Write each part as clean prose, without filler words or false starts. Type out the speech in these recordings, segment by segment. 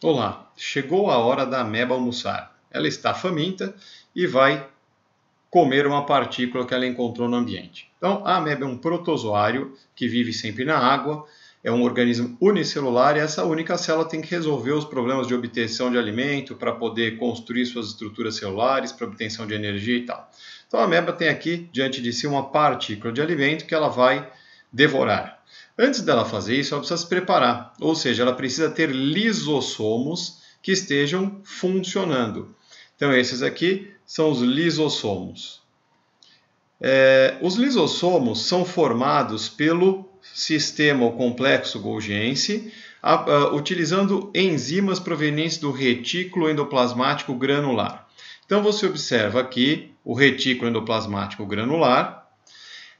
Olá, chegou a hora da ameba almoçar. Ela está faminta e vai comer uma partícula que ela encontrou no ambiente. Então, a ameba é um protozoário que vive sempre na água, é um organismo unicelular e essa única célula tem que resolver os problemas de obtenção de alimento para poder construir suas estruturas celulares, para obtenção de energia e tal. Então, a ameba tem aqui diante de si uma partícula de alimento que ela vai devorar. Antes dela fazer isso, ela precisa se preparar, ou seja, ela precisa ter lisossomos que estejam funcionando. Então, esses aqui são os lisossomos. Os lisossomos são formados pelo sistema ou complexo Golgiense, utilizando enzimas provenientes do retículo endoplasmático granular. Então, você observa aqui o retículo endoplasmático granular.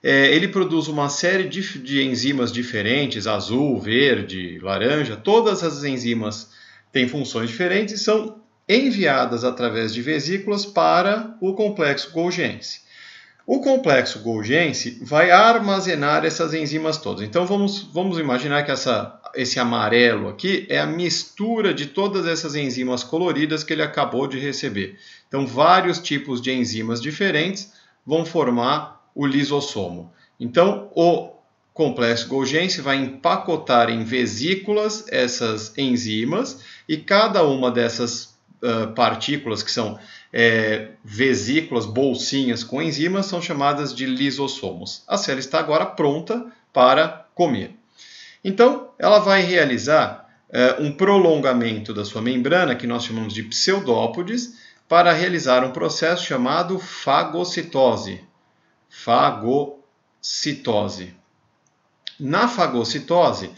Ele produz uma série de enzimas diferentes, azul, verde, laranja. Todas as enzimas têm funções diferentes e são enviadas através de vesículas para o complexo Golgiense. O complexo Golgiense vai armazenar essas enzimas todas. Então vamos imaginar que esse amarelo aqui é a mistura de todas essas enzimas coloridas que ele acabou de receber. Então vários tipos de enzimas diferentes vão formar o lisossomo. Então, o complexo Golgiense vai empacotar em vesículas essas enzimas e cada uma dessas partículas, que são vesículas, bolsinhas com enzimas, são chamadas de lisossomos. A célula está agora pronta para comer. Então, ela vai realizar um prolongamento da sua membrana, que nós chamamos de pseudópodes, para realizar um processo chamado fagocitose. Fagocitose. Na fagocitose,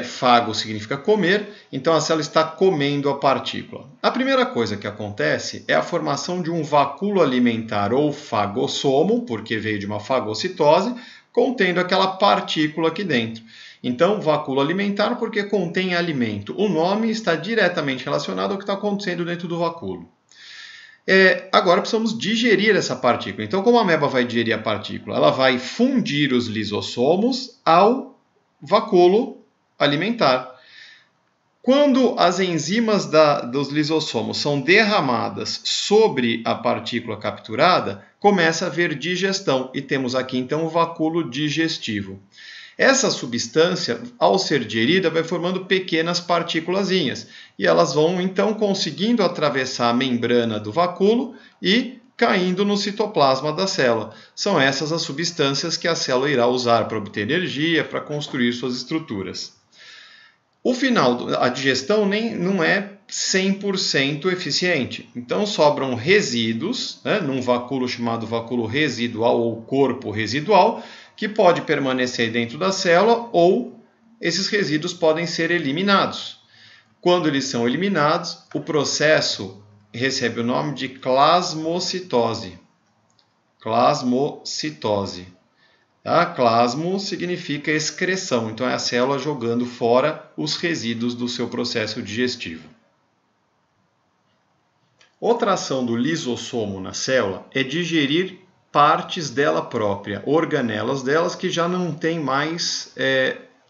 fago significa comer, então a célula está comendo a partícula. A primeira coisa que acontece é a formação de um vacúolo alimentar ou fagossomo, porque veio de uma fagocitose, contendo aquela partícula aqui dentro. Então, vacúolo alimentar porque contém alimento. O nome está diretamente relacionado ao que está acontecendo dentro do vacúolo. Agora precisamos digerir essa partícula. Então, como a ameba vai digerir a partícula? Ela vai fundir os lisossomos ao vacúolo alimentar. Quando as enzimas dos lisossomos são derramadas sobre a partícula capturada, começa a haver digestão e temos aqui então o vacúolo digestivo. Essa substância, ao ser digerida, vai formando pequenas partículazinhas e elas vão então conseguindo atravessar a membrana do vacúolo e caindo no citoplasma da célula. São essas as substâncias que a célula irá usar para obter energia, para construir suas estruturas. O final, a digestão não é 100% eficiente. Então sobram resíduos, num vacúolo chamado vacúolo residual ou corpo residual, que pode permanecer dentro da célula ou esses resíduos podem ser eliminados. Quando eles são eliminados, o processo recebe o nome de clasmocitose. Clasmocitose. Clasmo significa excreção, então é a célula jogando fora os resíduos do seu processo digestivo. Outra ação do lisossomo na célula é digerir partes dela própria, organelas delas que já não tem mais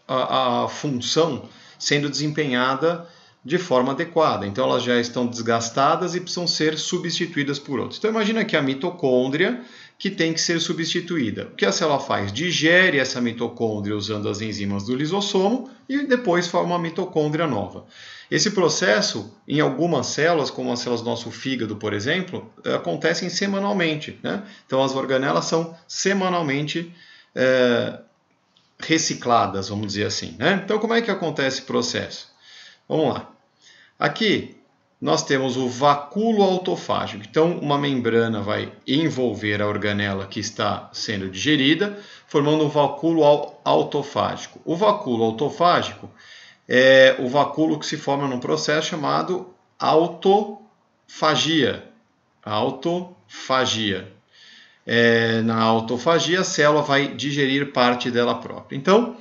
a função sendo desempenhada de forma adequada. Então elas já estão desgastadas e precisam ser substituídas por outras. Então imagina que a mitocôndria que tem que ser substituída. O que a célula faz? Digere essa mitocôndria usando as enzimas do lisossomo e depois forma uma mitocôndria nova. Esse processo, em algumas células, como as células do nosso fígado, por exemplo, acontecem semanalmente. Então as organelas são semanalmente recicladas, vamos dizer assim. Então como é que acontece esse processo? Vamos lá. Aqui nós temos o vacúolo autofágico. Então, uma membrana vai envolver a organela que está sendo digerida, formando um vacúolo autofágico. O vacúolo autofágico é o vacúolo que se forma num processo chamado autofagia. Autofagia. Na autofagia, a célula vai digerir parte dela própria. Então,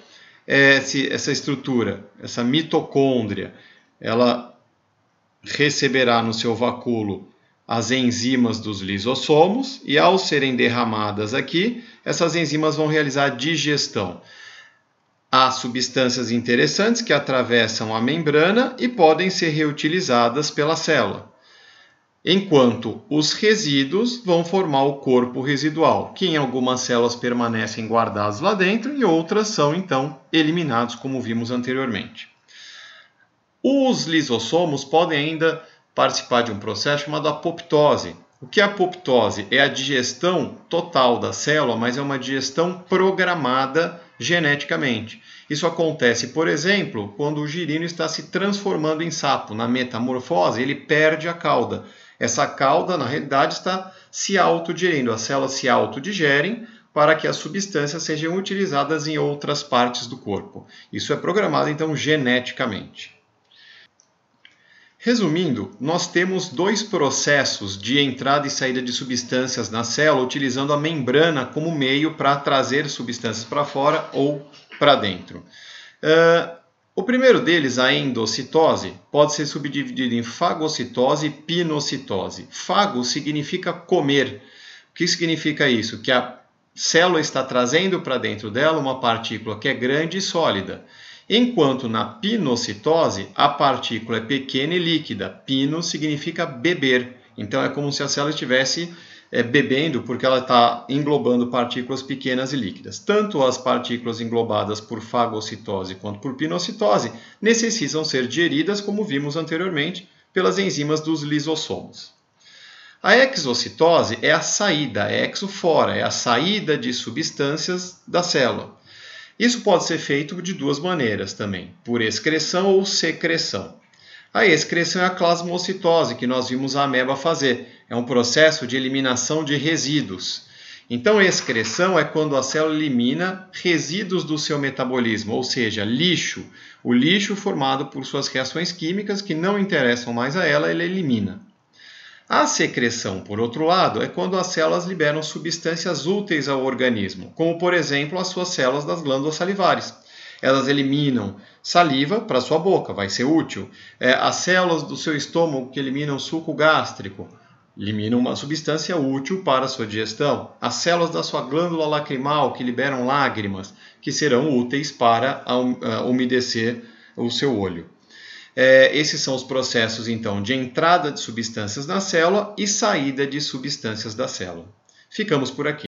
essa estrutura, essa mitocôndria, ela receberá no seu vacúolo as enzimas dos lisossomos e, ao serem derramadas aqui, essas enzimas vão realizar a digestão. Há substâncias interessantes que atravessam a membrana e podem ser reutilizadas pela célula, enquanto os resíduos vão formar o corpo residual, que em algumas células permanecem guardados lá dentro e outras são então eliminados, como vimos anteriormente. Os lisossomos podem ainda participar de um processo chamado apoptose. O que é apoptose? É a digestão total da célula, mas é uma digestão programada geneticamente. Isso acontece, por exemplo, quando o girino está se transformando em sapo. Na metamorfose, ele perde a cauda. Essa cauda, na realidade, está se autodigerindo. As células se autodigerem para que as substâncias sejam utilizadas em outras partes do corpo. Isso é programado, então, geneticamente. Resumindo, nós temos dois processos de entrada e saída de substâncias na célula, utilizando a membrana como meio para trazer substâncias para fora ou para dentro. O primeiro deles, a endocitose, pode ser subdividido em fagocitose e pinocitose. Fago significa comer. O que significa isso? Que a célula está trazendo para dentro dela uma partícula que é grande e sólida. Enquanto na pinocitose, a partícula é pequena e líquida. Pino significa beber. Então é como se a célula estivesse bebendo, porque ela está englobando partículas pequenas e líquidas. Tanto as partículas englobadas por fagocitose quanto por pinocitose necessitam ser digeridas, como vimos anteriormente, pelas enzimas dos lisossomos. A exocitose é a saída, exo fora, é a saída de substâncias da célula. Isso pode ser feito de duas maneiras também, por excreção ou secreção. A excreção é a plasmocitose, que nós vimos a ameba fazer. É um processo de eliminação de resíduos. Então, a excreção é quando a célula elimina resíduos do seu metabolismo, ou seja, lixo. O lixo formado por suas reações químicas que não interessam mais a ela, ela elimina. A secreção, por outro lado, é quando as células liberam substâncias úteis ao organismo, como, por exemplo, as suas células das glândulas salivares. Elas eliminam saliva para a sua boca, vai ser útil. As células do seu estômago que eliminam suco gástrico, eliminam uma substância útil para a sua digestão. As células da sua glândula lacrimal que liberam lágrimas, que serão úteis para umedecer o seu olho. Esses são os processos, então, de entrada de substâncias na célula e saída de substâncias da célula. Ficamos por aqui.